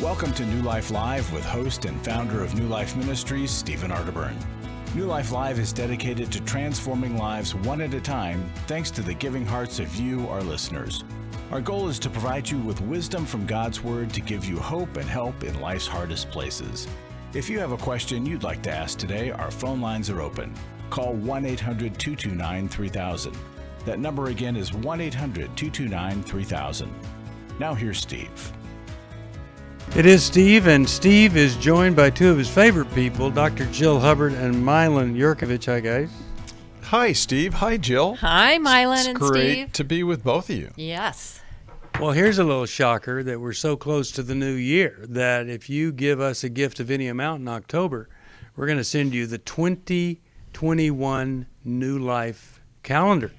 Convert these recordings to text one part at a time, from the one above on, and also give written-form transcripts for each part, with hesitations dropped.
Welcome to New Life Live with host and founder of New Life Ministries, Stephen Arterburn. New Life Live is dedicated to transforming lives one at a time, thanks to the giving hearts of you, our listeners. Our goal is to provide you with wisdom from God's Word to give you hope and help in life's hardest places. If you have a question you'd like to ask today, our phone lines are open. Call 1-800-229-3000. That number again is 1-800-229-3000. Now here's Steve. It is Steve, and Steve is joined by two of his favorite people, Dr. Jill Hubbard and Milan Yerkovich. Hi, guys. Hi, Steve. Hi, Jill. Hi, Milan and Steve. It's great to be with both of you. Yes. Well, here's a little shocker that we're so close to the new year that if you give us a gift of any amount in October, we're going to send you the 2021 New Life calendar.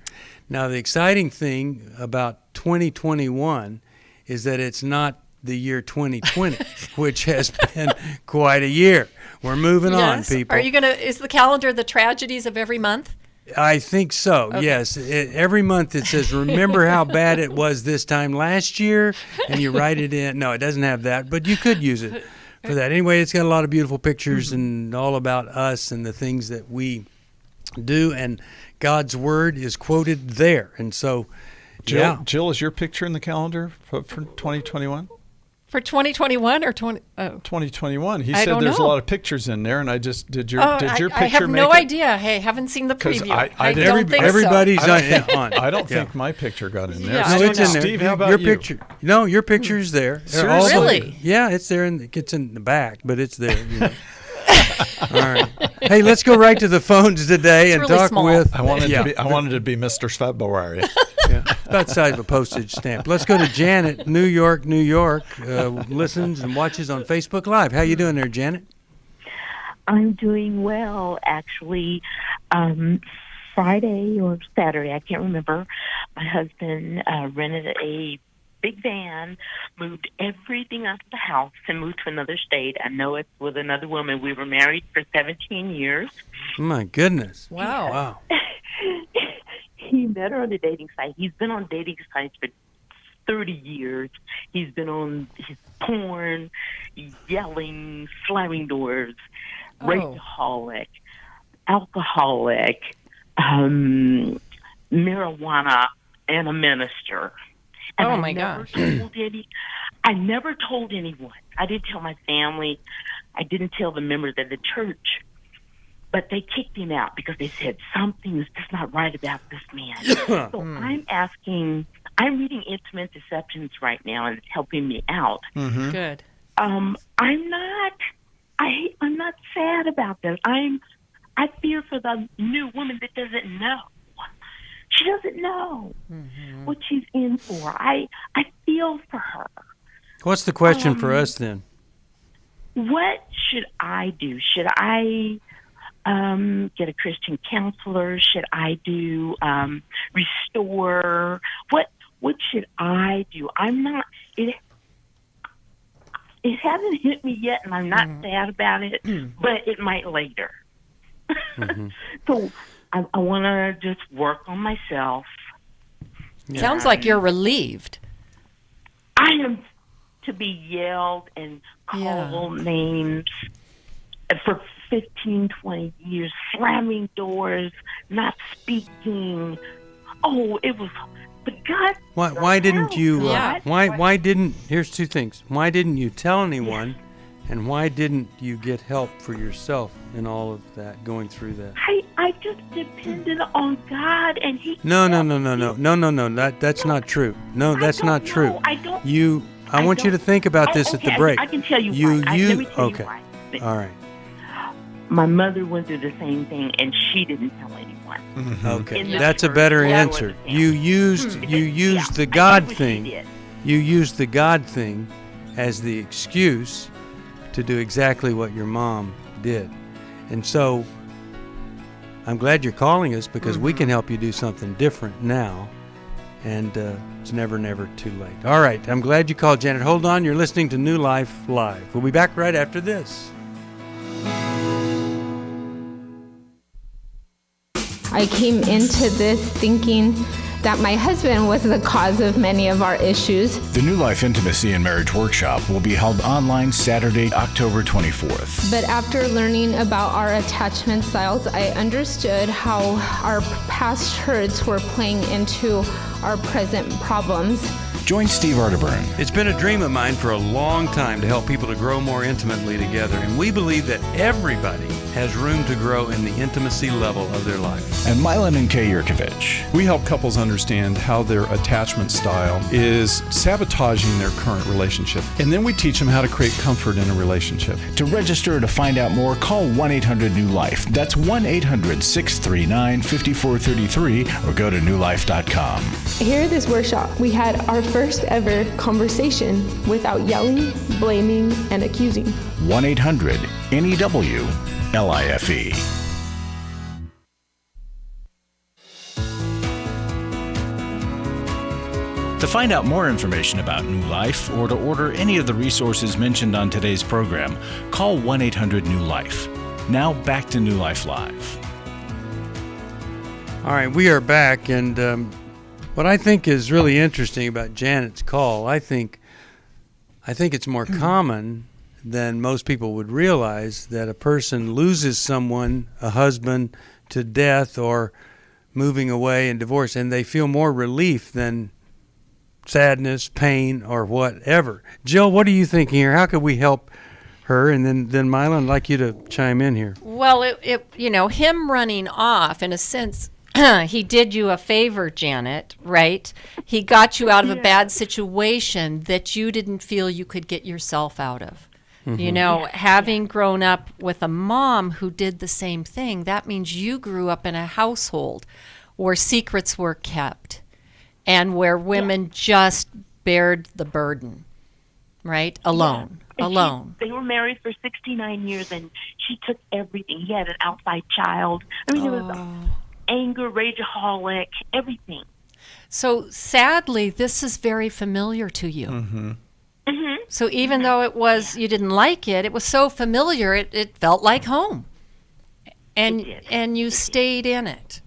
Now, the exciting thing about 2021 is that it's not the year 2020, which has been quite a year. We're moving on, people. Are you is the calendar the tragedies of every month? I think so, okay. Yes. Every month it says, remember how bad it was this time last year? And you write it in. No, it doesn't have that, but you could use it for that. Anyway, it's got a lot of beautiful pictures and all about us and the things that we do, and God's Word is quoted there. And so, Jill, is your picture in the calendar for 2021? For 2021 or 2021. He I said don't there's know. a lot of pictures in there, and I just did your picture I have make no it? idea. Hey, haven't seen the preview. I don't think everybody's so. on. I don't think my picture got in there. Yeah, No, it's in there. Steve, how about your you? picture? No, your picture's there. Seriously? Really? Yeah, it's there. It gets in the back, but it's there. You know. All right. Hey, let's go right to the phones today and really talk small. with. I wanted to be Mr. February. Yeah, about the size of a postage stamp. Let's go to Janet, New York. Listens and watches on Facebook Live. How you doing there, Janet? I'm doing well, actually. Friday or Saturday, I can't remember, my husband rented a big van, moved everything out of the house, and moved to another state. I know it's with another woman. We were married for 17 years. My goodness. Wow. He met her on a dating site. He's been on dating sites for 30 years. He's been on his porn, yelling, slamming doors, rapeaholic, alcoholic, marijuana, and a minister. And my gosh. I never told anyone. I didn't tell my family. I didn't tell the members of the church. But they kicked him out because they said something is just not right about this man. So I'm reading Intimate Deceptions right now, and it's helping me out. Mm-hmm. Good. I'm not sad about this. I fear for the new woman that doesn't know. She doesn't know what she's in for. I feel for her. What's the question for us then? What should I do? Should I get a Christian counselor? Should I do restore? What should I do? I'm not. It hasn't hit me yet, and I'm not sad about it. But it might later. So I want to just work on myself. Yeah. Sounds like you're relieved. I am to be yelled and called names for 15, 20 years, slamming doors, not speaking. Oh, it was, but God. Why didn't you? Yeah. Why didn't? Here's two things. Why didn't you tell anyone, and why didn't you get help for yourself in all of that, going through that? I just depended on God, and He. No. That's not true. No, that's not true. I don't. I want you to think about this at the break. I can tell you why. Let me tell okay. you why. All right. My mother went through the same thing, and she didn't tell anyone. Mm-hmm. Okay, In the that's a church, better yeah, answer. I You used the God thing. You used the God thing as the excuse to do exactly what your mom did, and so I'm glad you're calling us because we can help you do something different now, and it's never too late. All right, I'm glad you called, Janet. Hold on, you're listening to New Life Live. We'll be back right after this. I came into this thinking that my husband was the cause of many of our issues. The New Life Intimacy and Marriage Workshop will be held online Saturday, October 24th. But after learning about our attachment styles, I understood how our past hurts were playing into our present problems. Join Steve Arterburn. It's been a dream of mine for a long time to help people to grow more intimately together, and we believe that everybody has room to grow in the intimacy level of their life. And Milan Yerkovich. We help couples understand how their attachment style is sabotaging their current relationship. And then we teach them how to create comfort in a relationship. To register or to find out more, call 1-800-NEW-LIFE. That's 1-800-639-5433 or go to newlife.com. Here at this workshop, we had our first ever conversation without yelling, blaming, and accusing. 1-800-NEW-LIFE. To find out more information about New Life or to order any of the resources mentioned on today's program, call 1-800-NEW-LIFE. Now back to New Life Live. All right, we are back, and what I think is really interesting about Janet's call, I think it's more common than most people would realize that a person loses someone, a husband, to death or moving away and divorce, and they feel more relief than sadness, pain, or whatever. Jill, what are you thinking here? How could we help her? And then Milan, I'd like you to chime in here. Well, him running off, in a sense, he did you a favor, Janet, right? He got you out of a bad situation that you didn't feel you could get yourself out of. Mm-hmm. Having grown up with a mom who did the same thing, that means you grew up in a household where secrets were kept and where women just bared the burden, right? Alone. They were married for 69 years, and she took everything. He had an outside child. I mean, it was anger, rageaholic, everything. So sadly, this is very familiar to you. Mm-hmm. Mm-hmm. So even though it was, you didn't like it, it was so familiar, it felt like home. And you stayed in it,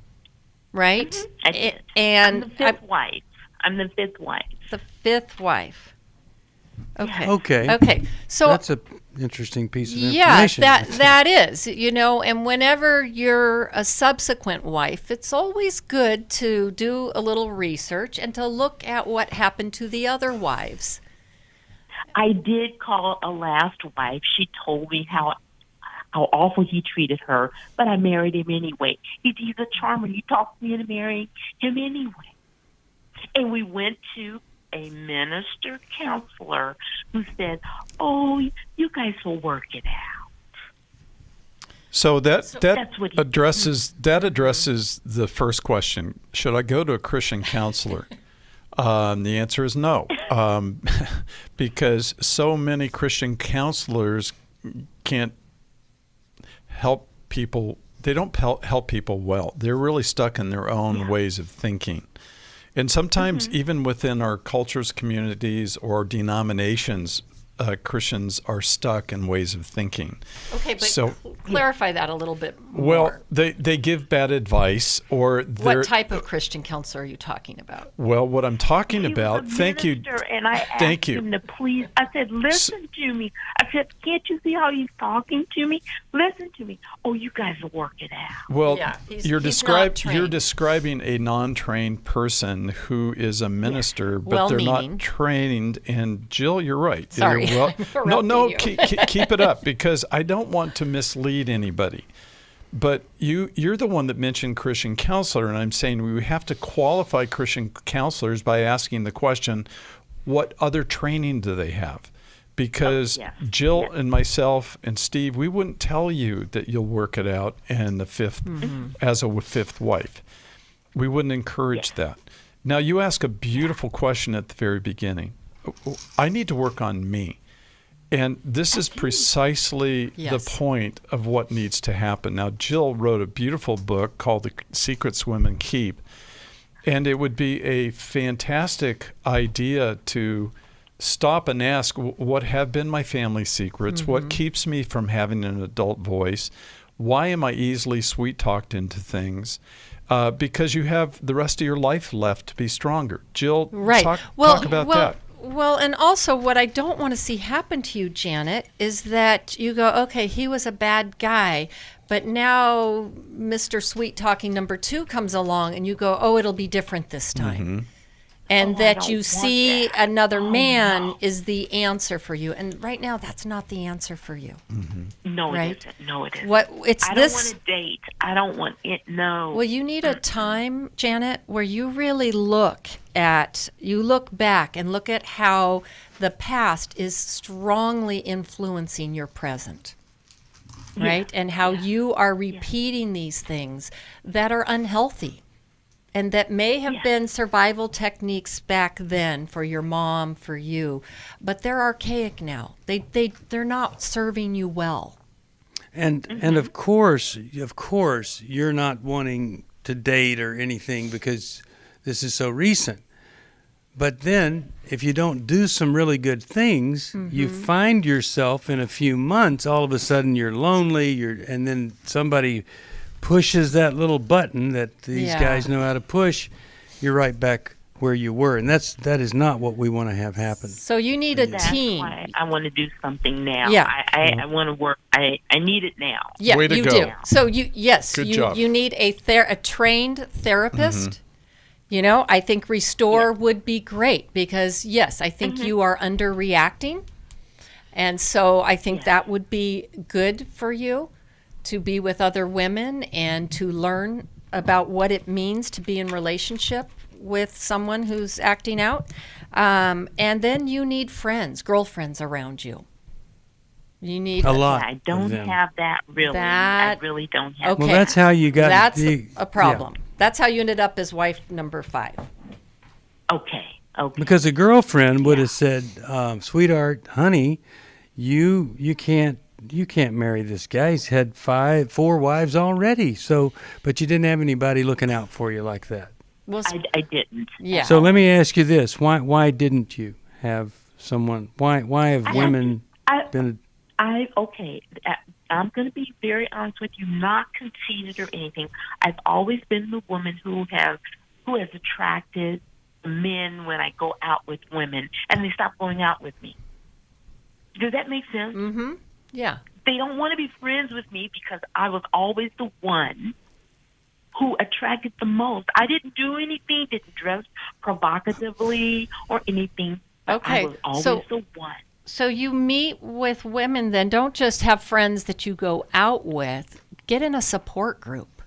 right? Mm-hmm. I did. And I'm the fifth wife. The fifth wife. Okay. Okay. So that's an interesting piece of information. Yeah, that is, and whenever you're a subsequent wife, it's always good to do a little research and to look at what happened to the other wives. I did call a last wife. She told me how awful he treated her, but I married him anyway. He's a charmer. He talked me into marrying him anyway. And we went to a minister counselor who said, "Oh, you guys will work it out." So that's what addresses the first question. Should I go to a Christian counselor? The answer is no, because so many Christian counselors can't help people. They don't help people well. They're really stuck in their own ways of thinking. And sometimes even within our cultures, communities, or denominations, Christians are stuck in ways of thinking. Okay, but clarify that a little bit more. Well, they give bad advice, or what type of Christian counselor are you talking about? Well, what I'm talking about, thank you. And I asked him to please, I said, listen to me. I said, can't you see how he's talking to me? Listen to me. Oh, you guys will work it out. Well, you're describing a non-trained person who is a minister, but they're not trained. And Jill, you're right. Sorry. Keep it up, because I don't want to mislead anybody. But you're the one that mentioned Christian counselor, and I'm saying we have to qualify Christian counselors by asking the question, what other training do they have? Because Jill and myself and Steve, we wouldn't tell you that you'll work it out in the fifth as a fifth wife. We wouldn't encourage that. Now, you ask a beautiful question at the very beginning. I need to work on me. And this is precisely the point of what needs to happen. Now, Jill wrote a beautiful book called The Secrets Women Keep. And it would be a fantastic idea to stop and ask, what have been my family secrets? What keeps me from having an adult voice? Why am I easily sweet-talked into things? Because you have the rest of your life left to be stronger. Jill, talk about that. Well, and also what I don't want to see happen to you, Janet, is that you go, okay, he was a bad guy, but now Mr. Sweet Talking number 2 comes along and you go, oh, it'll be different this time. And that you see another man is the answer for you. And right now, that's not the answer for you. No, right? it isn't. No, it isn't. I don't want to date. I don't want it. No. Well, you need a time, Janet, where you really look back and look at how the past is strongly influencing your present. Right? And how you are repeating these things that are unhealthy. And that may have been survival techniques back then for your mom, for you, but they're archaic now. They're not serving you well. And of course, you're not wanting to date or anything because this is so recent. But then, if you don't do some really good things, you find yourself in a few months, all of a sudden you're lonely, and then somebody pushes that little button that these guys know how to push, you're right back where you were. And that is not what we want to have happen. So you need a team. That's why I want to do something now. Yeah. I want to work. I need it now. Yeah, Way to you go. do. So you job. you need a trained therapist. You know, I think Restore would be great because, yes, I think you are underreacting. And so I think that would be good for you to be with other women and to learn about what it means to be in relationship with someone who's acting out. And then you need girlfriends around you. You need a lot. I don't have that really. I really don't have okay. Well, that's how you got. That's a problem. Yeah. That's how you ended up as wife number 5. Okay. Because a girlfriend would have said, "Sweetheart, honey, you can't marry this guy. He's had 4 wives already. So, but you didn't have anybody looking out for you like that." Well, I didn't. Yeah. So let me ask you this: Why didn't you have someone? Why have women been? I'm going to be very honest with you, not conceited or anything. I've always been the woman who has attracted men when I go out with women, and they stop going out with me. Does that make sense? Mm-hmm. Yeah. They don't want to be friends with me because I was always the one who attracted the most. I didn't do anything, didn't dress provocatively or anything. Okay. I was always the one. So you meet with women then. Don't just have friends that you go out with. Get in a support group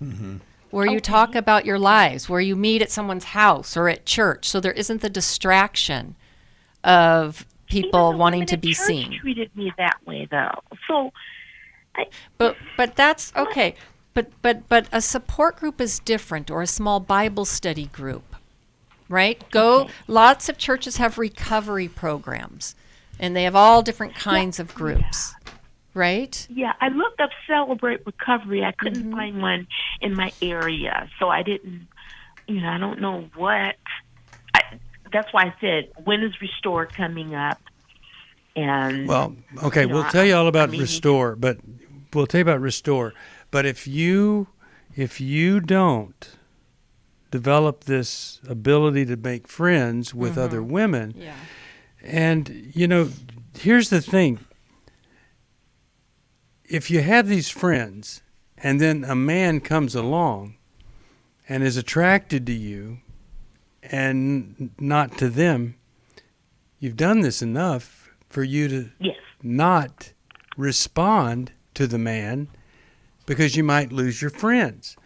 where you talk about your lives, where you meet at someone's house or at church, so there isn't the distraction of people wanting to be seen. Church treated me that way, though. So, but that's okay. But a support group is different, or a small Bible study group, right? Lots of churches have recovery programs, and they have all different kinds of groups, right? Yeah, I looked up Celebrate Recovery. I couldn't find one in my area, so I didn't. I don't know what. That's why I said, when is Restore coming up? And we'll tell you all about Restore, but we'll tell you about Restore. But if you don't develop this ability to make friends with other women, and here's the thing: if you have these friends, and then a man comes along and is attracted to you, and not to them, you've done this enough for you to not respond to the man, because you might lose your friends.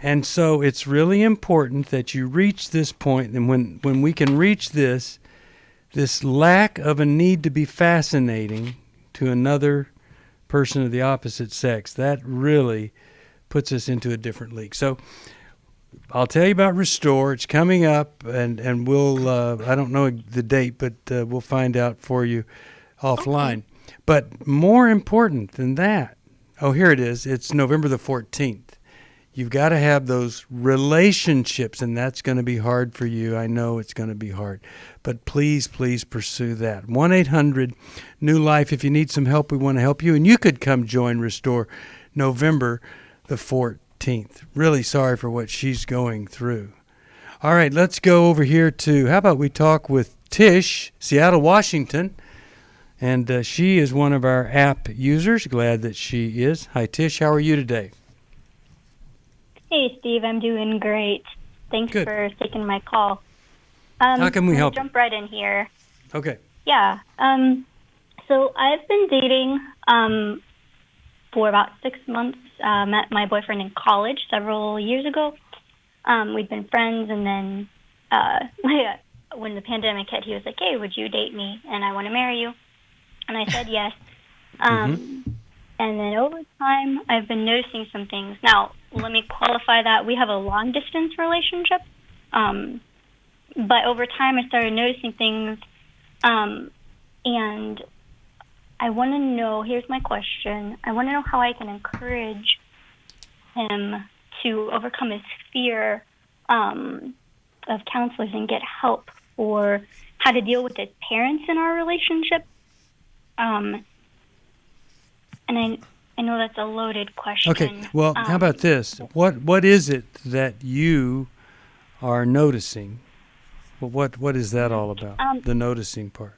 And so it's really important that you reach this point, and when we can reach this lack of a need to be fascinating to another person of the opposite sex, that really puts us into a different league. So I'll tell you about Restore. It's coming up, and we'll, I don't know the date, but we'll find out for you offline. Okay. But more important than that, here it is. It's November the 14th. You've got to have those relationships, and that's going to be hard for you. I know it's going to be hard. But please, please pursue that. 1-800-NEW-LIFE. If you need some help, we want to help you. And you could come join Restore. November the 14th. Really sorry for what she's going through. All right, let's go over here to, how about we talk with Tish, Seattle, Washington. And she is one of our app users. Glad that she is. Hi, Tish. How are you today? Hey, Steve. I'm doing great. Thanks Good. for taking my call. How can we help? Jump right in here. Okay. Yeah. So I've been dating for about 6 months. Met my boyfriend in college several years ago. We'd been friends, and then when the pandemic hit, he was like, "Hey, would you date me? And I want to marry you." And I said yes. And then over time, I've been noticing some things. Now, let me qualify that. We have a long-distance relationship. But over time, I started noticing things. And I want to know, here's my question. I want to know how I can encourage him to overcome his fear of counselors and get help for how to deal with his parents in our relationship. And I know that's a loaded question. Okay, well, how about this? What is it that you are noticing? Well, what is that all about, the noticing part?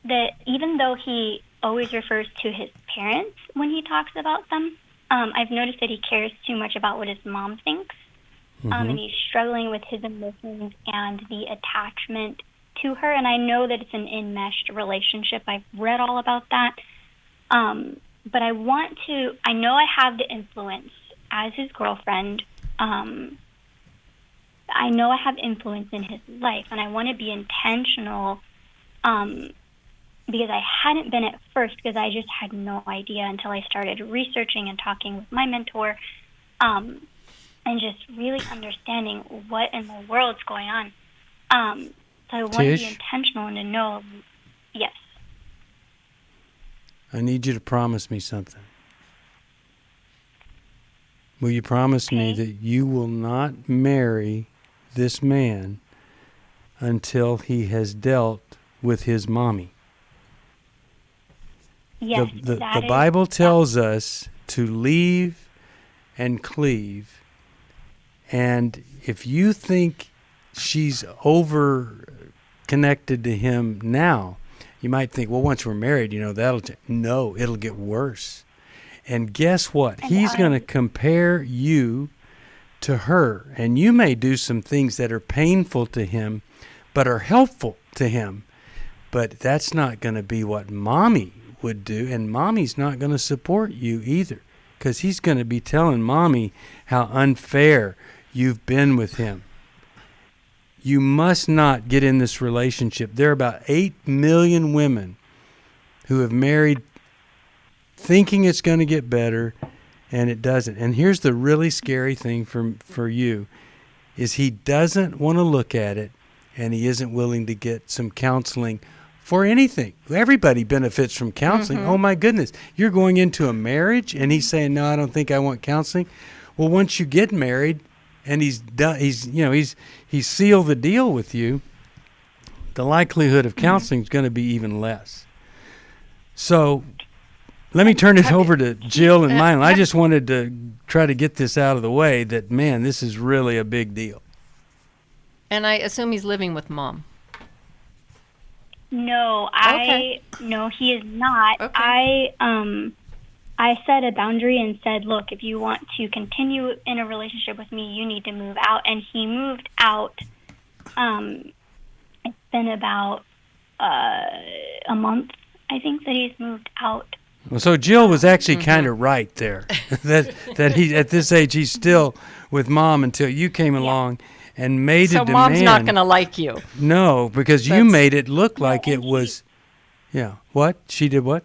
That even though he always refers to his parents when he talks about them, I've noticed that he cares too much about what his mom thinks. And he's struggling with his emotions and the attachment to her. And I know that it's an enmeshed relationship. I've read all about that. But I know I have the influence as his girlfriend. I know I have influence in his life, and I want to be intentional because I hadn't been at first, because I just had no idea until I started researching and talking with my mentor, and just really understanding what in the world's going on. So I want to be intentional and to know, yes. I need you to promise me something. Will you promise me that you will not marry this man until he has dealt with his mommy? Yes, the Bible tells us to leave and cleave. And if you think she's over connected to him now, you might think, well, once we're married, that'll change. No, it'll get worse. And guess what? He's going to compare you to her. And you may do some things that are painful to him, but are helpful to him. But that's not going to be what mommy would do. And mommy's not going to support you either, because he's going to be telling mommy how unfair you've been with him. You must not get in this relationship. There are about 8 million women who have married thinking it's going to get better, and it doesn't. And here's the really scary thing for you, is he doesn't want to look at it, and he isn't willing to get some counseling for anything. Everybody benefits from counseling. Oh, my goodness. You're going into a marriage, and he's saying, no, I don't think I want counseling. Well, once you get married, and he's sealed the deal with you, the likelihood of counseling is going to be even less. So let me turn it over to Jill and Milan. I just wanted to try to get this out of the way, that, man, this is really a big deal. And I assume he's living with mom. No, no, he is not. Okay. I set a boundary and said, look, if you want to continue in a relationship with me, you need to move out. And he moved out. It's been about a month, I think, that he's moved out. Well, so Jill was actually kind of right there, that he, at this age, he's still with mom until you came along and made a demand. So mom's not going to like you. No, because you made it look like it was, what? She did what?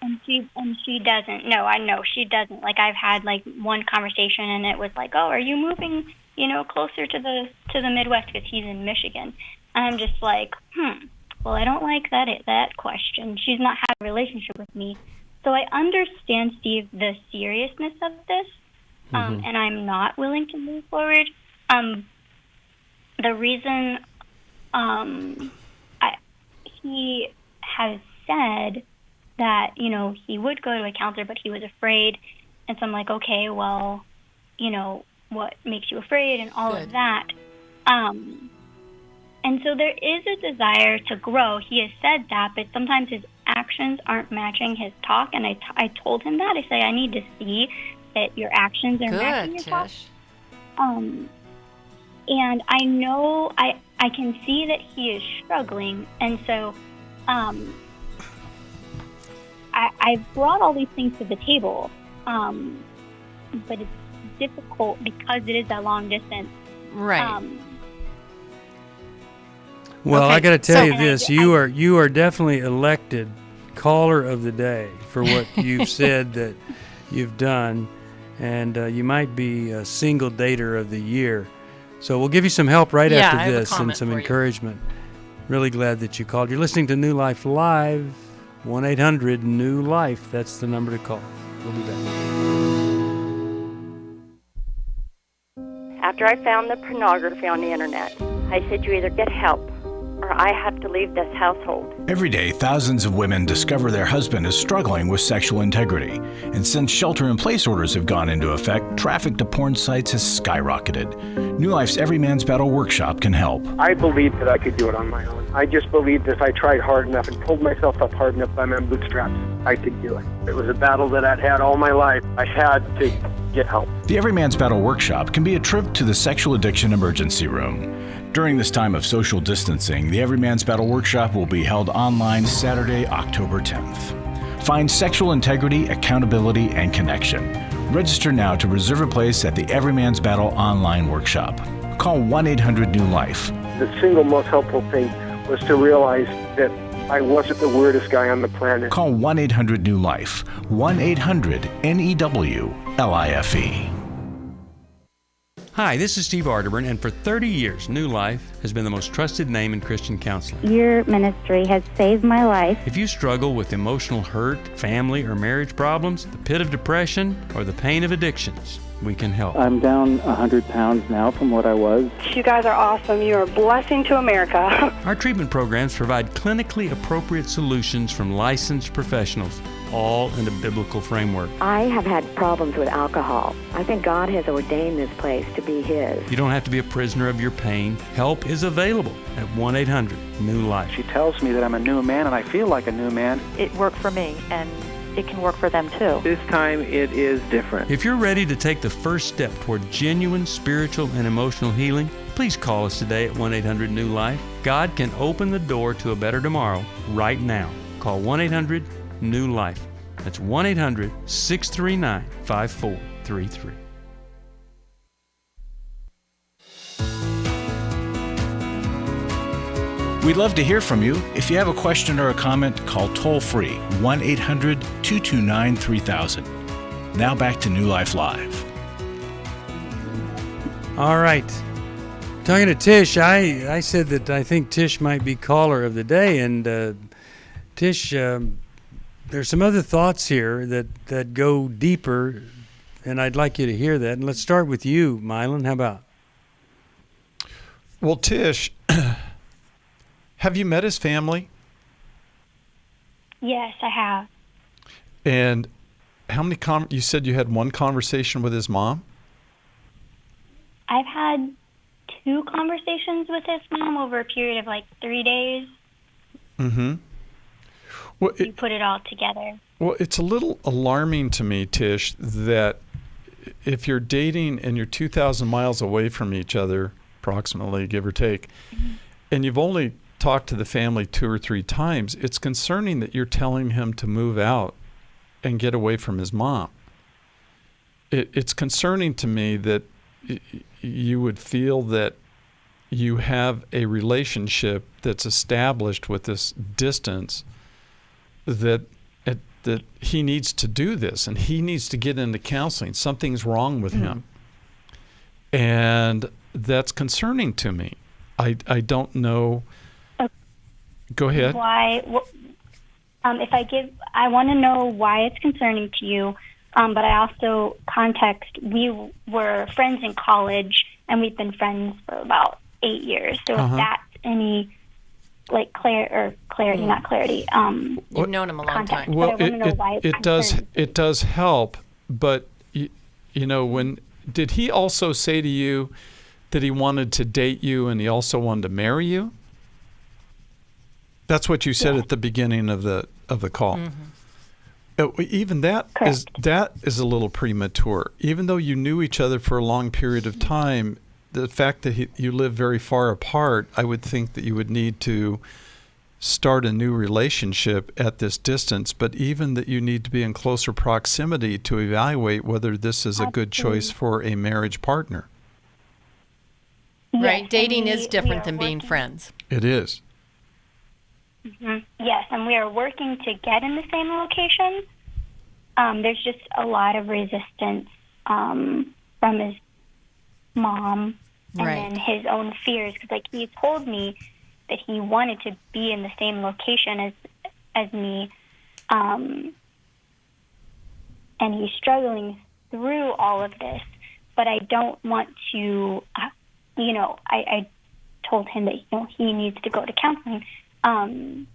And she doesn't. No, I know she doesn't. Like, I've had one conversation, and it was like, oh, are you moving, closer to the Midwest, because he's in Michigan? And I'm just like, well, I don't like that question. She's not had a relationship with me. So I understand, Steve, the seriousness of this, and I'm not willing to move forward. The reason he has said that, you know, he would go to a counselor, but he was afraid. And so I'm like, okay, well, you know, what makes you afraid and all of that. And so there is a desire to grow. He has said that, but sometimes his actions aren't matching his talk. And I told him that. I say, I need to see that your actions are matching your talk. And I know I can see that he is struggling. And so I brought all these things to the table. But it's difficult because it is that long distance. Right. Well, Okay, I got to tell so- you this: you are definitely elected caller of the day for what you've said that you've done, and you might be a single dater of the year. So we'll give you some help right Yeah, I after have a this and comment some for you. encouragement. Really glad that you called. You're listening to New Life Live, 1-800-NEW-LIFE. That's the number to call. We'll be back. After I found the pornography on the internet, I said, you either get help or I have to leave this household. Every day, thousands of women discover their husband is struggling with sexual integrity. And since shelter-in-place orders have gone into effect, traffic to porn sites has skyrocketed. New Life's Every Man's Battle Workshop can help. I believed that I could do it on my own. I just believed if I tried hard enough and pulled myself up hard enough by my bootstraps, I could do it. It was a battle that I'd had all my life. I had to get help. The Every Man's Battle Workshop can be a trip to the Sexual Addiction Emergency Room. During this time of social distancing, the Every Man's Battle Workshop will be held online Saturday, October 10th. Find sexual integrity, accountability, and connection. Register now to reserve a place at the Every Man's Battle online workshop. Call 1-800-NEW-LIFE. The single most helpful thing was to realize that I wasn't the weirdest guy on the planet. Call 1-800-NEW-LIFE. 1-800-NEWLIFE. Hi, this is Steve Arterburn, and for 30 years, New Life has been the most trusted name in Christian counseling. Your ministry has saved my life. If you struggle with emotional hurt, family or marriage problems, the pit of depression, or the pain of addictions, we can help. I'm down 100 pounds now from what I was. You guys are awesome. You're a blessing to America. Our treatment programs provide clinically appropriate solutions from licensed professionals, all in a biblical framework. I have had problems with alcohol. I think God has ordained this place to be His. You don't have to be a prisoner of your pain. Help is available at 1-800-NEW-LIFE. She tells me that I'm a new man, and I feel like a new man. It worked for me, and it can work for them too. This time it is different. If you're ready to take the first step toward genuine spiritual and emotional healing, please call us today at 1-800-NEW-LIFE. God can open the door to a better tomorrow right now. Call 1-800-NEW-LIFE. That's 1-800-639-5433. We'd love to hear from you. If you have a question or a comment, call toll-free 1-800-229-3000. Now back to New Life Live. All right. Talking to Tish, I said that I think Tish might be caller of the day, and Tish, there's some other thoughts here that go deeper, and I'd like you to hear that. And let's start with you, Milan. How about? Well, Tish, have you met his family? Yes, I have. And how many you said you had one conversation with his mom? I've had 2 conversations with his mom over a period of like 3 days. Mm-hmm. Well, You put it all together. Well, it's a little alarming to me, Tish, that if you're dating and you're 2,000 miles away from each other, approximately, give or take, and you've only talked to the family 2 or 3 times, it's concerning that you're telling him to move out and get away from his mom. It's concerning to me that you would feel that you have a relationship that's established with this distance, that he needs to do this and he needs to get into counseling. Something's wrong with him. And that's concerning to me. I don't know. Go ahead. Why? I want to know why it's concerning to you, but I also context. We were friends in college, and we've been friends for about 8 years. So if that's any clarity, not clarity. You've known him a long time. Well, it does help, but when did he also say to you that he wanted to date you and he also wanted to marry you? That's what you said at the beginning of the call. Mm-hmm. Even that is a little premature. Even though you knew each other for a long period of time, the fact that you live very far apart, I would think that you would need to start a new relationship at this distance, but even that you need to be in closer proximity to evaluate whether this is a good choice for a marriage partner. Right. Dating is different than being friends. It is. Mm-hmm. Yes, and we are working to get in the same location. There's just a lot of resistance from his mom and then his own fears, because he told me that he wanted to be in the same location as me, and he's struggling through all of this. But I don't want to, I told him that he needs to go to counseling in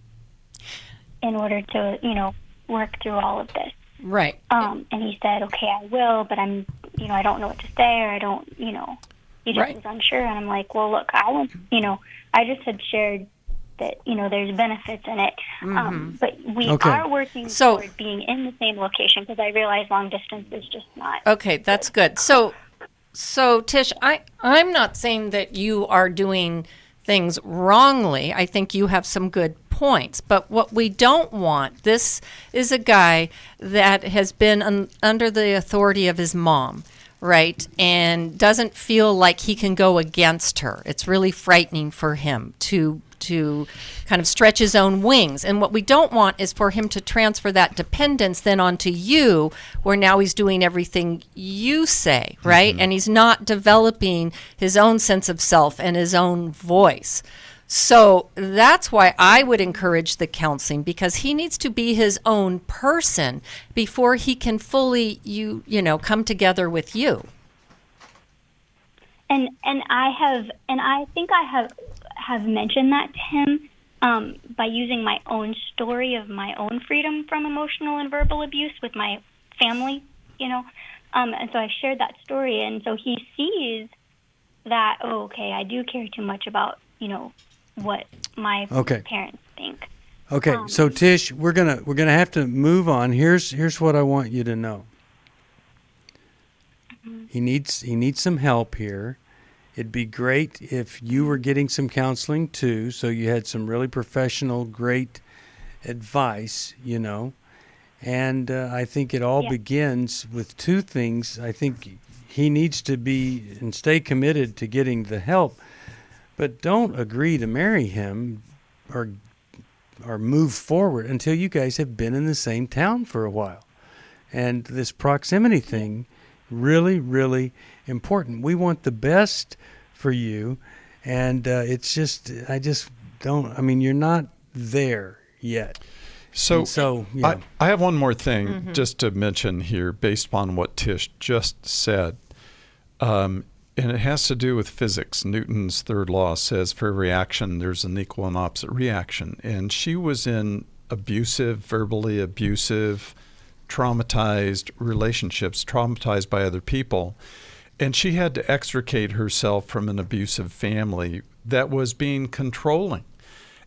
order to work through all of this. Right. And he said, "Okay, I will," but I don't know what to say, or I don't, he just was unsure. And I'm like, well, look, I just had shared that, there's benefits in it. Mm-hmm. But we are working toward being in the same location, because I realize long distance is just not. Okay, that's good. So Tish, I'm not saying that you are doing things wrongly. I think you have some good points. But what we don't want, this is a guy that has been under the authority of his mom, right? And doesn't feel like he can go against her. It's really frightening for him to kind of stretch his own wings. And what we don't want is for him to transfer that dependence then onto you, where now he's doing everything you say, right? Mm-hmm. And he's not developing his own sense of self and his own voice. So that's why I would encourage the counseling, because he needs to be his own person before he can fully, come together with you. And I think I have mentioned that to him by using my own story of my own freedom from emotional and verbal abuse with my family, and so I shared that story, and so he sees that, I do care too much about, what my parents think. Okay, so Tish, we're gonna have to move on. Here's what I want you to know. He needs some help here. It'd be great if you were getting some counseling too, so you had some really professional, great advice, And I think it all begins with two things. I think he needs to be and stay committed to getting the help, but don't agree to marry him or move forward until you guys have been in the same town for a while. And this proximity thing, really, really important. We want the best for you, and you're not there yet. So yeah. I have one more thing just to mention here based upon what Tish just said. And it has to do with physics. Newton's third law says for every action, there's an equal and opposite reaction. And she was in verbally abusive, traumatized relationships, traumatized by other people. And she had to extricate herself from an abusive family that was being controlling.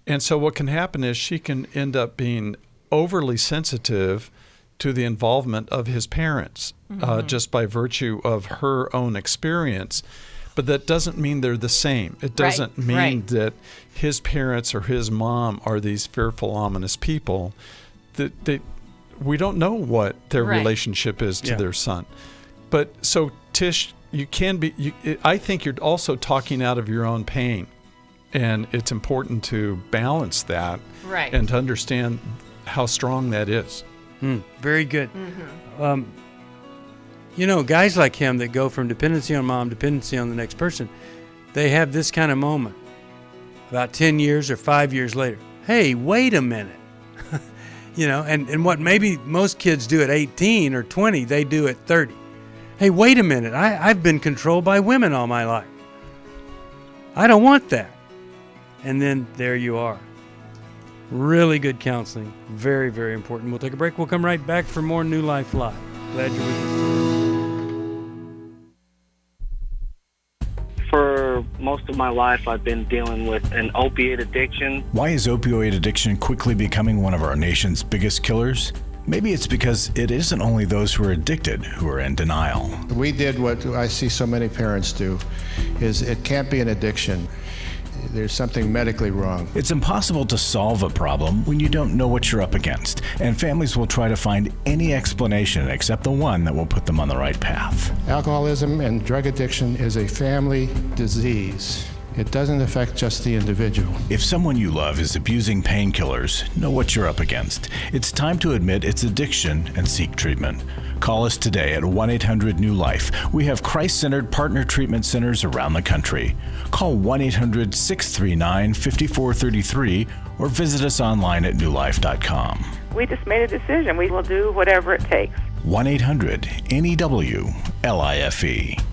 And so what can happen is she can end up being overly sensitive to the involvement of his parents, just by virtue of her own experience. But that doesn't mean they're the same. It doesn't mean that his parents or his mom are these fearful, ominous people. We don't know what their relationship is to their son. But so, Tish, I think you're also talking out of your own pain. And it's important to balance that and to understand how strong that is. Very good. Guys like him that go from dependency on mom, dependency on the next person, they have this kind of moment about 10 years or 5 years later. Hey, wait a minute. And what maybe most kids do at 18 or 20, they do at 30. Hey, wait a minute. I've been controlled by women all my life. I don't want that. And then there you are. Really good counseling. Very, very important. We'll take a break. We'll come right back for more New Life Live. Glad you're with us. For most of my life, I've been dealing with an opiate addiction. Why is opioid addiction quickly becoming one of our nation's biggest killers? Maybe it's because it isn't only those who are addicted who are in denial. We did what I see so many parents do, is it can't be an addiction. There's something medically wrong. It's impossible to solve a problem when you don't know what you're up against, and families will try to find any explanation except the one that will put them on the right path. Alcoholism and drug addiction is a family disease. It doesn't affect just the individual. If someone you love is abusing painkillers, know what you're up against. It's time to admit it's addiction and seek treatment. Call us today at 1-800-NEW-LIFE. We have Christ-centered partner treatment centers around the country. Call 1-800-639-5433 or visit us online at newlife.com. We just made a decision. We will do whatever it takes. 1-800-NEW-LIFE.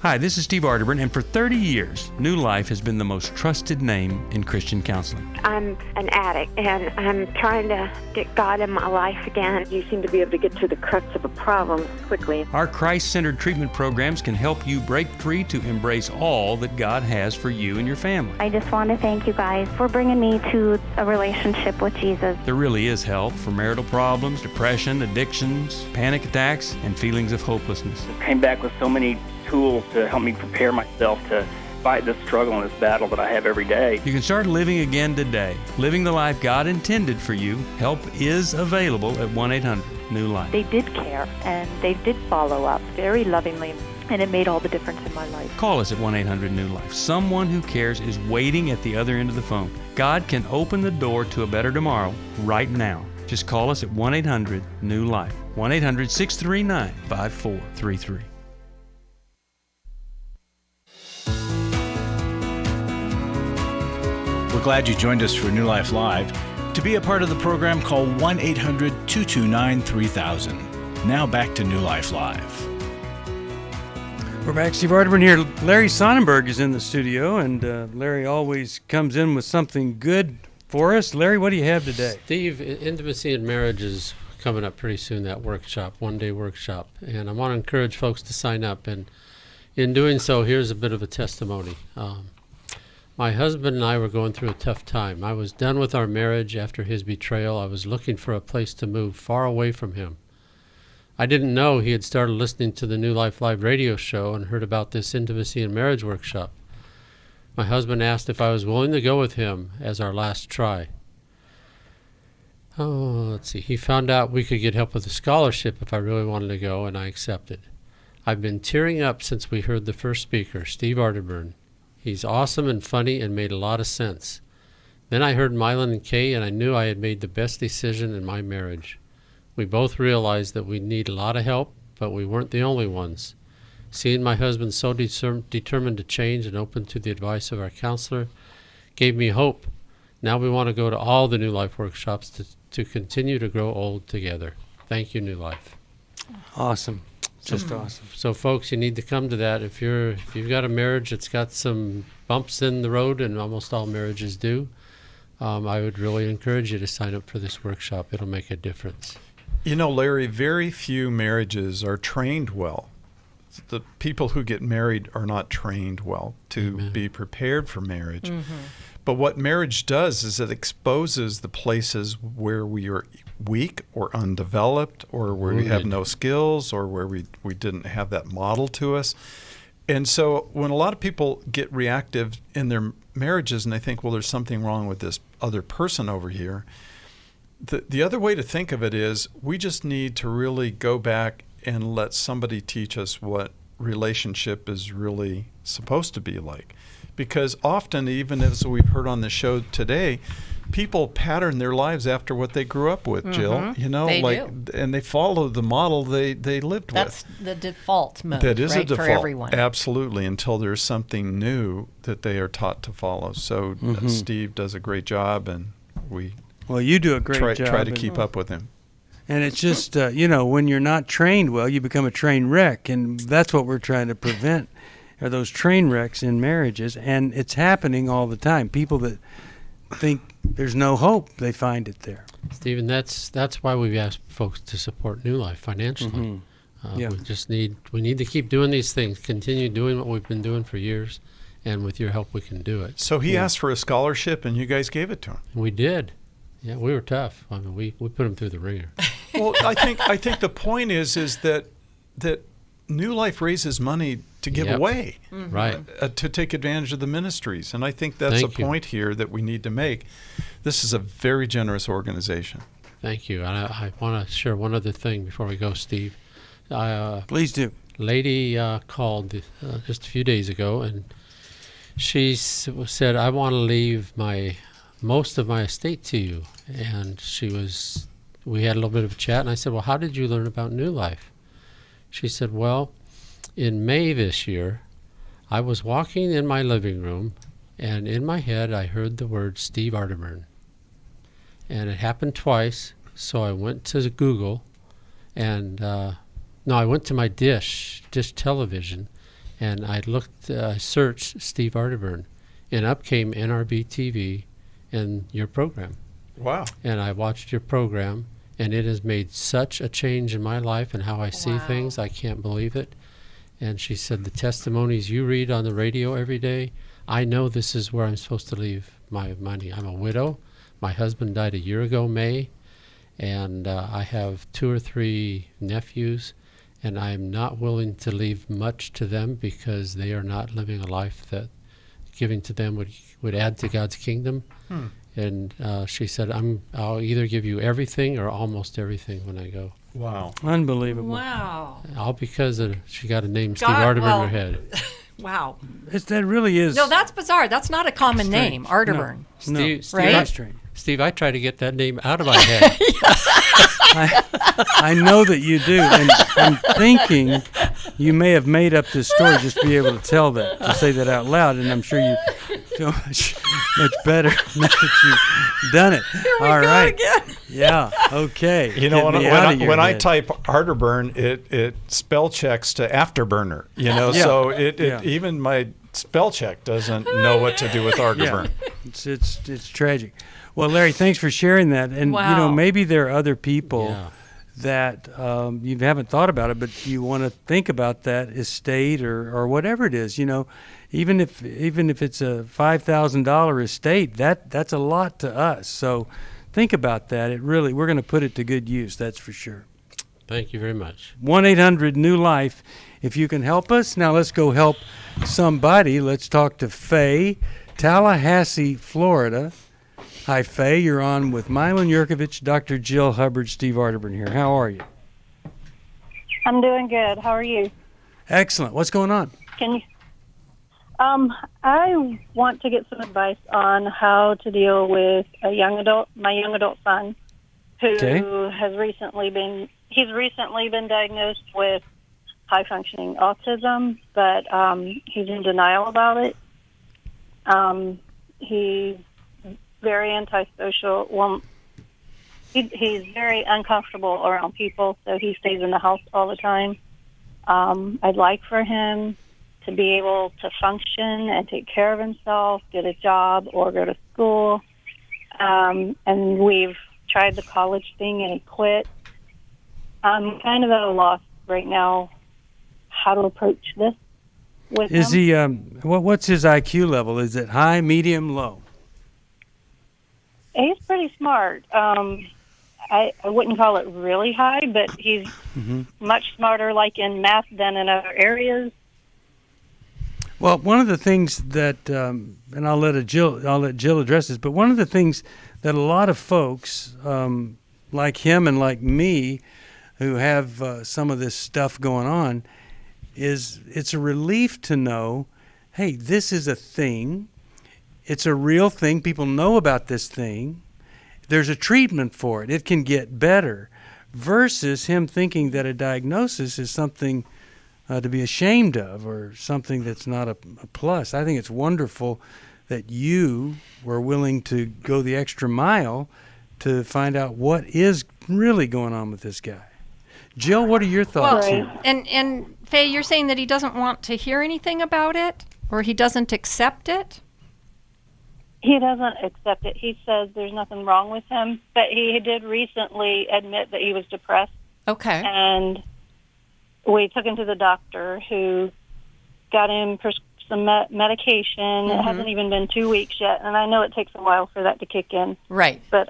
Hi, this is Steve Arterburn, and for 30 years, New Life has been the most trusted name in Christian counseling. I'm an addict, and I'm trying to get God in my life again. You seem to be able to get to the crux of a problem quickly. Our Christ-centered treatment programs can help you break free to embrace all that God has for you and your family. I just want to thank you guys for bringing me to a relationship with Jesus. There really is help for marital problems, depression, addictions, panic attacks, and feelings of hopelessness. I came back with so many tools to help me prepare myself to fight this struggle and this battle that I have every day. You can start living again today, living the life God intended for you. Help is available at 1-800-NEW-LIFE. They did care, and they did follow up very lovingly, and it made all the difference in my life. Call us at 1-800-NEW-LIFE. Someone who cares is waiting at the other end of the phone. God can open the door to a better tomorrow right now. Just call us at 1-800-NEW-LIFE. 1-800-639-5433. We're glad you joined us for New Life Live. To be a part of the program, call 1-800-229-3000. Now back to New Life Live. We're back. Steve Arterburn here. Larry Sonnenberg is in the studio, and Larry always comes in with something good for us. Larry, what do you have today? Steve, Intimacy in Marriage is coming up pretty soon, that workshop, one-day workshop. And I want to encourage folks to sign up. And in doing so, here's a bit of a testimony. My husband and I were going through a tough time. I was done with our marriage after his betrayal. I was looking for a place to move far away from him. I didn't know he had started listening to the New Life Live radio show and heard about this Intimacy and Marriage workshop. My husband asked if I was willing to go with him as our last try. Let's see. He found out we could get help with a scholarship if I really wanted to go, and I accepted. I've been tearing up since we heard the first speaker, Steve Arterburn. He's awesome and funny and made a lot of sense. Then I heard Milan and Kay, and I knew I had made the best decision in my marriage. We both realized that we need a lot of help, but we weren't the only ones. Seeing my husband so determined to change and open to the advice of our counselor gave me hope. Now we want to go to all the New Life workshops to continue to grow old together. Thank you, New Life. Awesome. Just awesome. So, folks, you need to come to that. If you've got a marriage that's got some bumps in the road, and almost all marriages do, I would really encourage you to sign up for this workshop. It'll make a difference. You know, Larry, very few marriages are trained well. The people who get married are not trained well to be prepared for marriage. Mm-hmm. But what marriage does is it exposes the places where we are weak or undeveloped, or where we have no skills, or where we didn't have that model to us. And so when a lot of people get reactive in their marriages and they think, well, there's something wrong with this other person over here, the other way to think of it is we just need to really go back and let somebody teach us what relationship is really supposed to be like. Because often, even as we've heard on the show today, people pattern their lives after what they grew up with, Jill. You know, they do. And they follow the model they lived That's with. That's the default mode, that is right, a default, for everyone. Absolutely, until there's something new that they are taught to follow. So Steve does a great job, and well, you do a great job. Try to keep up with him. And it's just, when you're not trained well, you become a train wreck, and that's what we're trying to prevent. Are those train wrecks in marriages, and it's happening all the time. People that think there's no hope. They find it there. Stephen, that's why we've asked folks to support New Life financially. Yeah. We need to keep doing these things, continue doing what we've been doing for years, and with your help we can do it. So he asked for a scholarship and you guys gave it to him. We did. Yeah, we were tough. I mean, we put him through the ringer. Well, I think the point is that New Life raises money to give away, right? To take advantage of the ministries, and I think that's a point here that we need to make. This is a very generous organization. Thank you. And I want to share one other thing before we go, Steve. Please do. Lady called just a few days ago, and she said, "I want to leave most of my estate to you." And we had a little bit of a chat, and I said, "Well, how did you learn about New Life?" She said, "Well, in May this year, I was walking in my living room, and in my head I heard the word Steve Arterburn. And it happened twice, so I went to Google, and I went to my dish television, and I searched Steve Arterburn, and up came NRB TV and your program. Wow. And I watched your program, and it has made such a change in my life and how I see things. I can't believe it." And she said, "The testimonies you read on the radio every day, I know this is where I'm supposed to leave my money. I'm a widow. My husband died a year ago, May, and I have 2 or 3 nephews, and I'm not willing to leave much to them because they are not living a life that giving to them would add to God's kingdom." And she said, "I'll either give you everything or almost everything when I go." Wow. Unbelievable. Wow. All because she got a name Steve Arterburn in her head. Wow. That really is. No, that's bizarre. That's not a common name, Arterburn. No. Steve, I try to get that name out of my head. I know that you do, and I'm thinking you may have made up this story just to be able to to say that out loud, and I'm sure you feel much better now that you've done it. Here we All go right. again. Yeah, okay. You know, when I type Arterburn, it spell checks to Afterburner, so even my spell check doesn't know what to do with Arterburn. Yeah. It's tragic. Well, Larry, thanks for sharing that. And, maybe there are other people that you haven't thought about it, but you want to think about that estate or whatever it is. Even if it's a $5,000 estate, that's a lot to us. So think about that. We're going to put it to good use, that's for sure. Thank you very much. 1-800-NEW-LIFE. If you can help us, now let's go help somebody. Let's talk to Faye, Tallahassee, Florida. Hi, Faye. You're on with Milan Yerkovich, Dr. Jill Hubbard, Steve Arterburn here. How are you? I'm doing good. How are you? Excellent. What's going on? Can you? I want to get some advice on how to deal with my young adult son, who has recently been diagnosed with high functioning autism, but he's in denial about it. He's very antisocial. Well, he's very uncomfortable around people, so he stays in the house all the time. I'd like for him to be able to function and take care of himself, get a job, or go to school. And we've tried the college thing, and he quit. I'm kind of at a loss right now how to approach this with him. Is he? What's his IQ level? Is it high, medium, low? He's pretty smart. I wouldn't call it really high, but he's much smarter, like in math, than in other areas. Well, one of the things that, and I'll let Jill address this, but one of the things that a lot of folks like him and like me, who have some of this stuff going on, is it's a relief to know, hey, this is a thing. It's a real thing. People know about this thing. There's a treatment for it. It can get better, versus him thinking that a diagnosis is something to be ashamed of or something that's not a plus. I think it's wonderful that you were willing to go the extra mile to find out what is really going on with this guy. Jill, what are your thoughts? Well, and Faye, you're saying that he doesn't want to hear anything about it, or he doesn't accept it? He doesn't accept it. He says there's nothing wrong with him, but he did recently admit that he was depressed. Okay. And we took him to the doctor, who got him some medication. It hasn't even been 2 weeks yet, and I know it takes a while for that to kick in. Right. But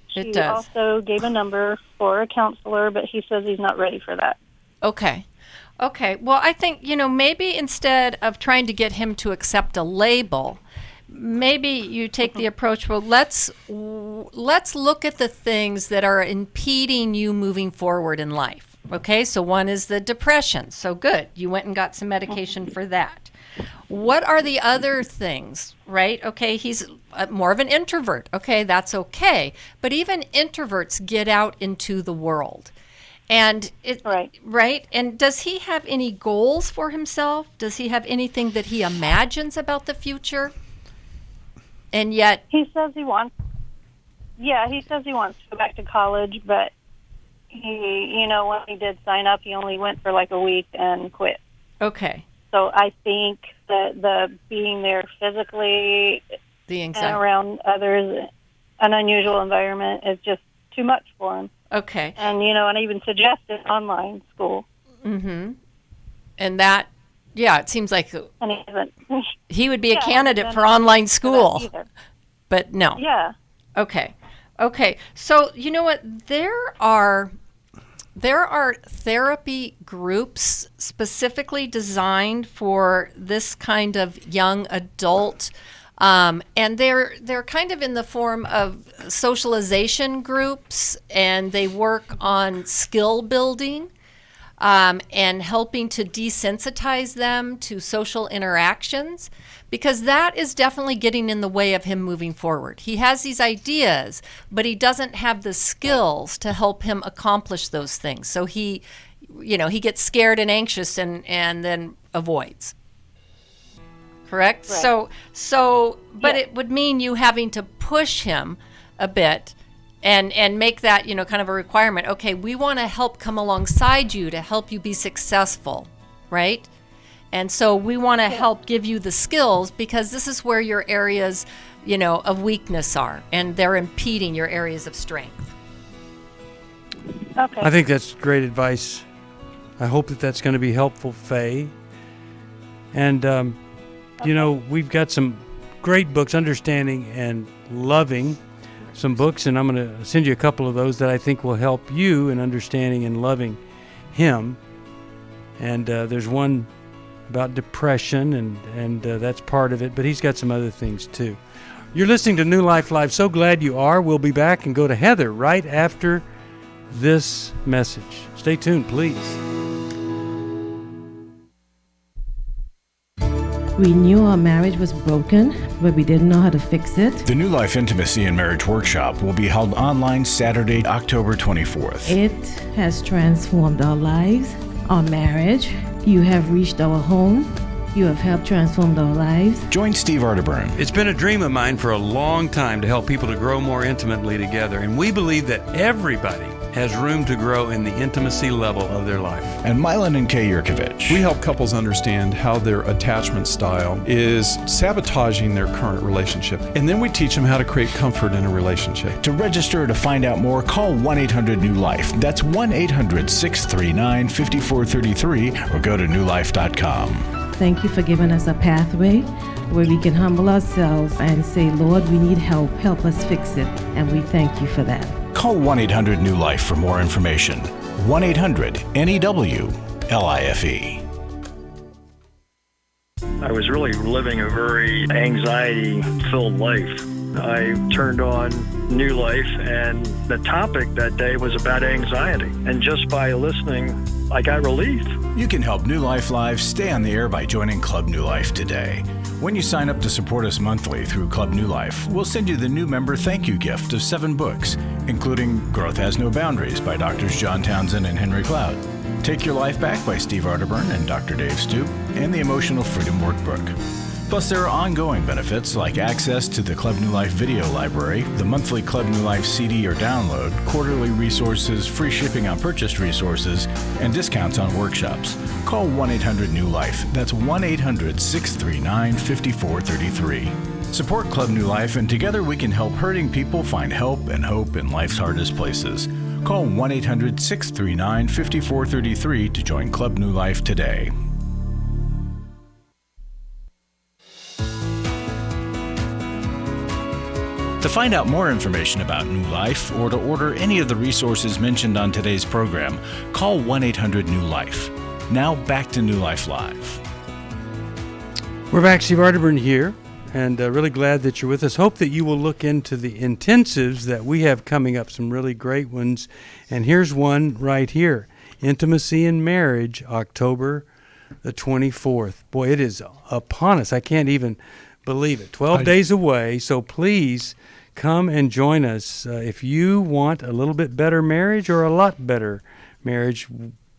she It does. also gave a number for a counselor, but he says he's not ready for that. Okay. Okay. Well, I think, maybe instead of trying to get him to accept a label, maybe you take the approach, well, let's look at the things that are impeding you moving forward in life. Okay, so one is the depression. So good. You went and got some medication for that. What are the other things, right? Okay, he's more of an introvert. Okay, that's okay. But even introverts get out into the world. And right? And does he have any goals for himself? Does he have anything that he imagines about the future? And yet he says he wants to go back to college, but he, when he did sign up, he only went for like a week and quit. Okay. So I think that the being there physically and around others, an unusual environment, is just too much for him. Okay. And, and I even suggested online school. Mm-hmm. And that, it seems like and he hasn't. He would be a candidate for online school. But no. Yeah. Okay. Okay. So, you know what? There are therapy groups specifically designed for this kind of young adult, and they're kind of in the form of socialization groups, and they work on skill building and helping to desensitize them to social interactions, because that is definitely getting in the way of him moving forward. He has these ideas, but he doesn't have the skills to help him accomplish those things. So he gets scared and anxious and then avoids. Correct? Right. But it would mean you having to push him a bit and make that, kind of a requirement. Okay, we want to help come alongside you to help you be successful, right? And so we want to help give you the skills, because this is where your areas, of weakness are, and they're impeding your areas of strength. Okay. I think that's great advice. I hope that's going to be helpful, Faye. And, we've got some great books, Understanding and Loving, some books, and I'm going to send you a couple of those that I think will help you in understanding and loving him. And there's one about depression, and that's part of it, but he's got some other things too. You're listening to New Life Live. So glad you are. We'll be back and go to Heather right after this message. Stay tuned, please. We knew our marriage was broken, but we didn't know how to fix it. The New Life Intimacy and Marriage Workshop will be held online Saturday, October 24th. It has transformed our lives, our marriage. You have reached our home. You have helped transform our lives. Join Steve Arterburn. It's been a dream of mine for a long time to help people to grow more intimately together, and we believe that everybody has room to grow in the intimacy level of their life. And Milan Yerkovich. We help couples understand how their attachment style is sabotaging their current relationship, and then we teach them how to create comfort in a relationship. To register or to find out more, call 1-800-NEW-LIFE. That's 1-800-639-5433, or go to newlife.com. Thank you for giving us a pathway where we can humble ourselves and say, Lord, we need help. Help us fix it. And we thank you for that. Call 1-800-NEW-LIFE for more information. 1-800-NEW-LIFE. I was really living a very anxiety-filled life. I turned on New Life, and the topic that day was about anxiety. And just by listening, I got relief. You can help New Life Live stay on the air by joining Club New Life today. When you sign up to support us monthly through Club New Life, we'll send you the new member thank you gift of 7 books, including Growth Has No Boundaries by Drs. John Townsend and Henry Cloud, Take Your Life Back by Steve Arterburn and Dr. Dave Stoop, and the Emotional Freedom Workbook. Plus, there are ongoing benefits like access to the Club New Life video library, the monthly Club New Life CD or download, quarterly resources, free shipping on purchased resources, and discounts on workshops. Call 1-800-NEW-LIFE. That's 1-800-639-5433. Support Club New Life, and together we can help hurting people find help and hope in life's hardest places. Call 1-800-639-5433 to join Club New Life today. To find out more information about New Life or to order any of the resources mentioned on today's program, call 1-800-NEW-LIFE. Now back to New Life Live. We're back. Steve Arterburn here, and really glad that you're with us. Hope that you will look into the intensives that we have coming up, some really great ones. And here's one right here, Intimacy in Marriage, October the 24th. Boy, it is upon us. I can't even believe it. 12 days away, so please come and join us. If you want a little bit better marriage or a lot better marriage,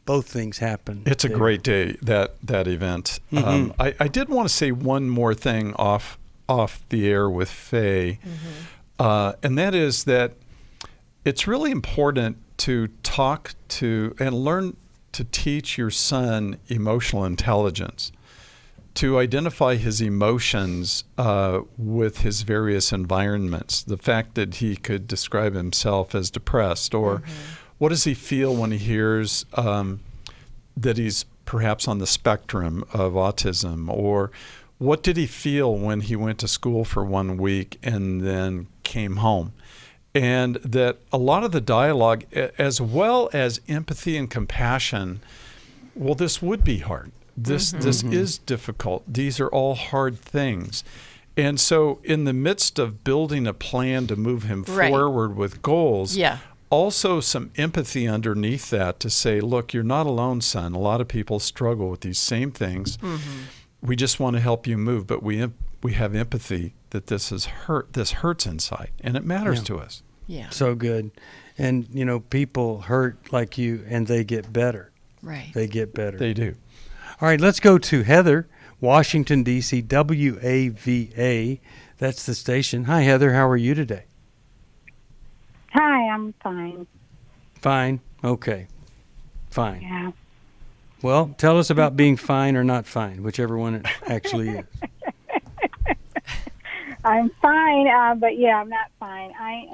both things happen. It's a great day, that event. Mm-hmm. I did want to say one more thing off the air with Faye, and that is that it's really important to talk to and learn to teach your son emotional intelligence, to identify his emotions with his various environments. The fact that he could describe himself as depressed, or what does he feel when he hears that he's perhaps on the spectrum of autism, or what did he feel when he went to school for 1 week and then came home? And that a lot of the dialogue, as well as empathy and compassion, well, this would be hard. This is difficult. These are all hard things. And so in the midst of building a plan to move him forward with goals, also some empathy underneath that to say, look, you're not alone, son. A lot of people struggle with these same things. We just want to help you move, but we have empathy that this hurts inside, and it matters to us. Yeah. So good. And, people hurt like you, and they get better. Right. They get better. They do. All right, let's go to Heather, Washington, D.C., WAVA. That's the station. Hi, Heather. How are you today? Hi, I'm fine. Fine. Okay. Fine. Yeah. Well, tell us about being fine or not fine, whichever one it actually is. I'm fine, but yeah, I'm not fine. I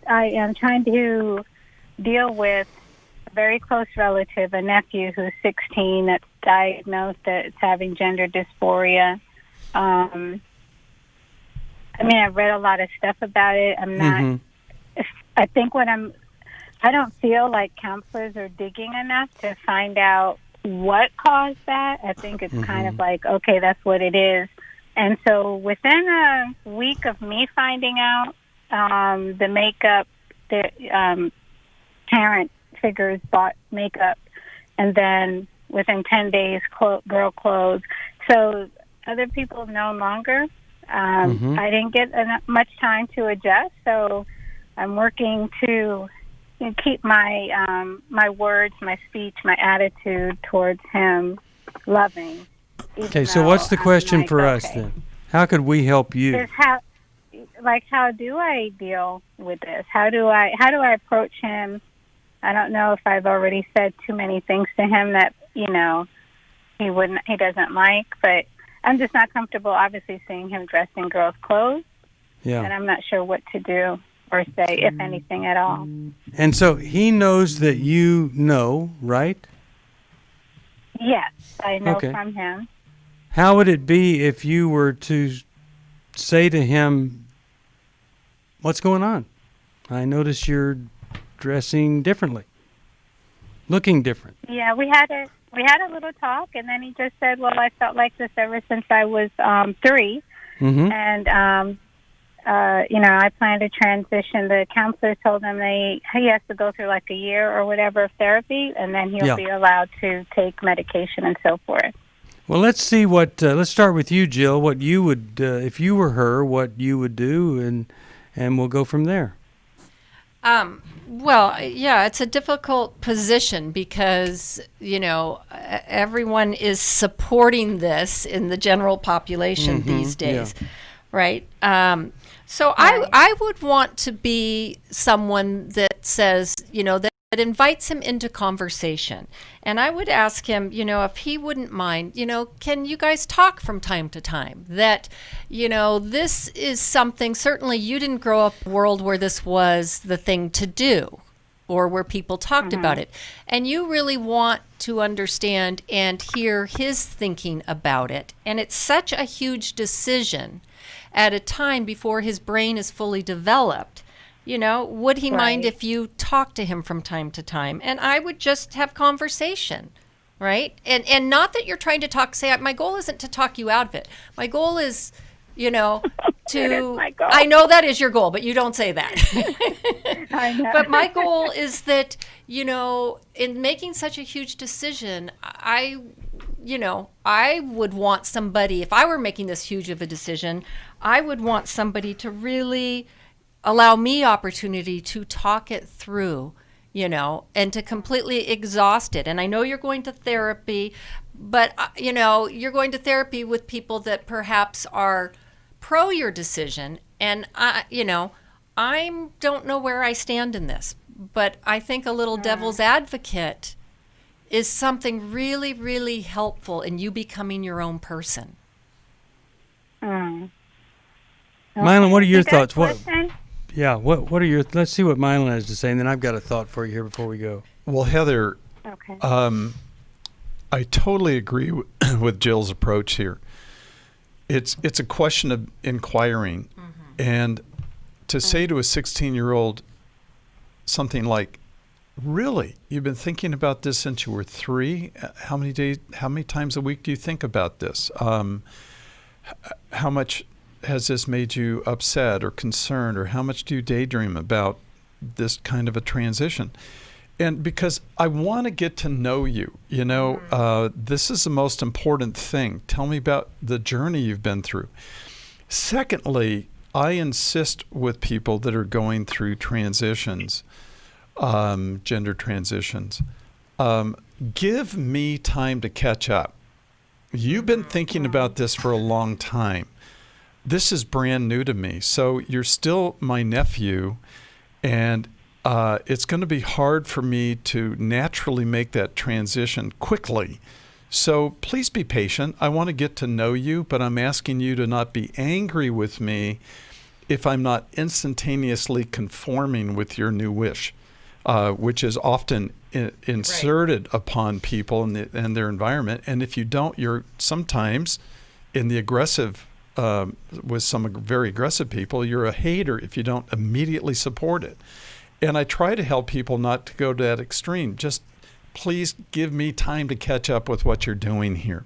am trying to deal with a very close relative, a nephew who's 16 that's diagnosed that's having gender dysphoria. I've read a lot of stuff about it. I'm not, I think I don't feel like counselors are digging enough to find out what caused that. I think it's kind of like, okay, that's what it is. And so within a week of me finding out, the makeup, the parent figures bought makeup, and then within 10 days, girl clothes. So other people no longer. I didn't get much time to adjust, so I'm working to keep my my words, my speech, my attitude towards him loving. Okay, so what's the question for us then? How could we help you? How do I deal with this? How do I approach him? I don't know if I've already said too many things to him that he doesn't like, but I'm just not comfortable, obviously, seeing him dressed in girls' clothes. Yeah. And I'm not sure what to do or say, if anything at all. And so he knows that you know, right? Yes, I know from him. How would it be if you were to say to him, what's going on? I notice you're dressing differently, looking different. Yeah, we had a little talk, and then he just said, well, I felt like this ever since I was 3. And, I plan to transition. The counselor told him he has to go through like a year or whatever of therapy, and then he'll be allowed to take medication and so forth. Well, let's see let's start with you, Jill, what you would, if you were her, what you would do, and we'll go from there. Well, yeah, it's a difficult position because, everyone is supporting this in the general population these days, right? So I would want to be someone that says, that but invites him into conversation. And I would ask him, if he wouldn't mind, can you guys talk from time to time? That, this is something, certainly you didn't grow up in a world where this was the thing to do, or where people talked about it. And you really want to understand and hear his thinking about it. And it's such a huge decision at a time before his brain is fully developed. Would he mind if you talk to him from time to time? And I would just have conversation, right? And not that you're trying to say, my goal isn't to talk you out of it. My goal is, I know that is your goal, but you don't say that. I know. But my goal is that, in making such a huge decision, I would want somebody, if I were making this huge of a decision, I would want somebody to really allow me opportunity to talk it through, and to completely exhaust it. And I know you're going to therapy, but, you're going to therapy with people that perhaps are pro your decision. And, I don't know where I stand in this, but I think a little devil's advocate is something really, really helpful in you becoming your own person. Milan, what are your thoughts? What are your, let's see what Milan has to say, and then I've got a thought for you here before we go. Well, Heather, I totally agree with Jill's approach here. It's a question of inquiring. And to say to a 16-year-old something like, really, you've been thinking about this since you were 3? How many times a week do you think about this? How much has this made you upset or concerned, or how much do you daydream about this kind of a transition? And because I want to get to know you, this is the most important thing. Tell me about the journey you've been through. Secondly, I insist with people that are going through transitions, gender transitions, give me time to catch up. You've been thinking about this for a long time. This is brand new to me. So you're still my nephew, and it's going to be hard for me to naturally make that transition quickly. So please be patient. I want to get to know you, but I'm asking you to not be angry with me if I'm not instantaneously conforming with your new wish, which is often inserted upon people and their environment. And if you don't, you're sometimes in the aggressive, with some very aggressive people, you're a hater if you don't immediately support it. And I try to help people not to go to that extreme. Just please give me time to catch up with what you're doing here.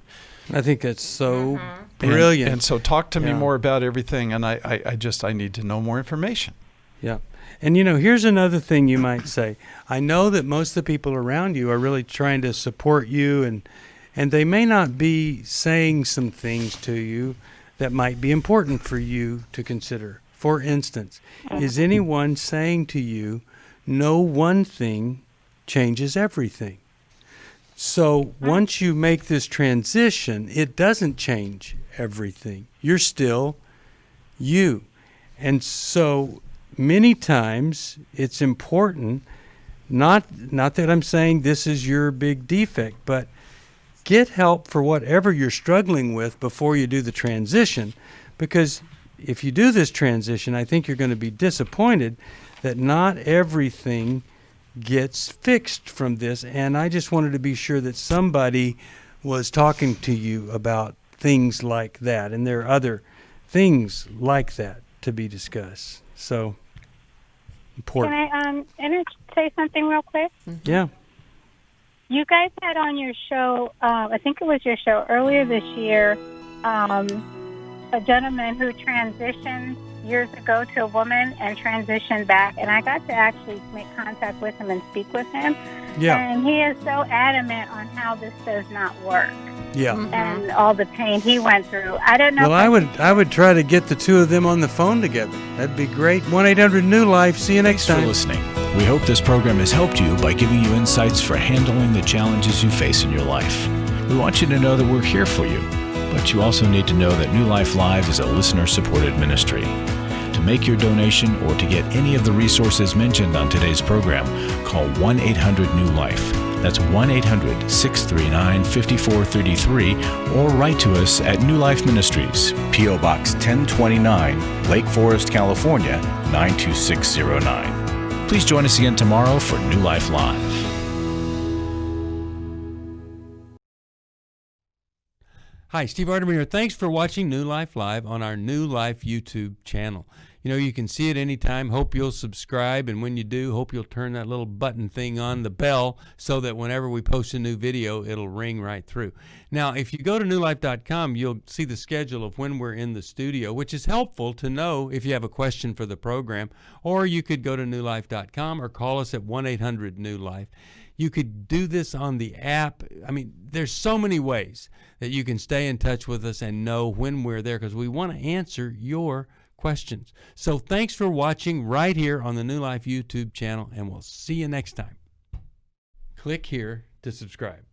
I think that's so brilliant. And so talk to me more about everything, and I need to know more information. Yeah. And, here's another thing you might say. I know that most of the people around you are really trying to support you, and they may not be saying some things to you that might be important for you to consider. For instance, is anyone saying to you, no one thing changes everything? So once you make this transition, it doesn't change everything. You're still you. And so many times it's important, not that I'm saying this is your big defect, but get help for whatever you're struggling with before you do the transition, because if you do this transition, I think you're going to be disappointed that not everything gets fixed from this. And I just wanted to be sure that somebody was talking to you about things like that. And there are other things like that to be discussed. So important. Can I say something real quick? Yeah. You guys had on your show, I think it was your show earlier this year, a gentleman who transitioned years ago to a woman and transitioned back, and I got to actually make contact with him and speak with him. Yeah. And he is so adamant on how this does not work. Yeah. And all the pain he went through. I don't know. Well, I would try to get the two of them on the phone together. That'd be great. 1-800-NEW-LIFE. See you next time. Thanks for listening. We hope this program has helped you by giving you insights for handling the challenges you face in your life. We want you to know that we're here for you, but you also need to know that New Life Live is a listener-supported ministry. To To make your donation or to get any of the resources mentioned on today's program, call 1-800-NEW-LIFE. That's 1-800-639-5433, or write to us at New Life Ministries, P.O. Box 1029, Lake Forest, California, 92609. Please join us again tomorrow for New Life Live. Hi, Steve Arterburn here. Thanks for watching New Life Live on our New Life YouTube channel. You know, you can see it anytime. Hope you'll subscribe, and when you do, hope you'll turn that little button thing on, the bell, so that whenever we post a new video, it'll ring right through. Now, if you go to newlife.com, you'll see the schedule of when we're in the studio, which is helpful to know if you have a question for the program, or you could go to newlife.com or call us at 1-800-NEW-LIFE. You could do this on the app. I mean, there's so many ways that you can stay in touch with us and know when we're there, because we want to answer your questions. So thanks for watching right here on the New Life YouTube channel, and we'll see you next time. Click here to subscribe.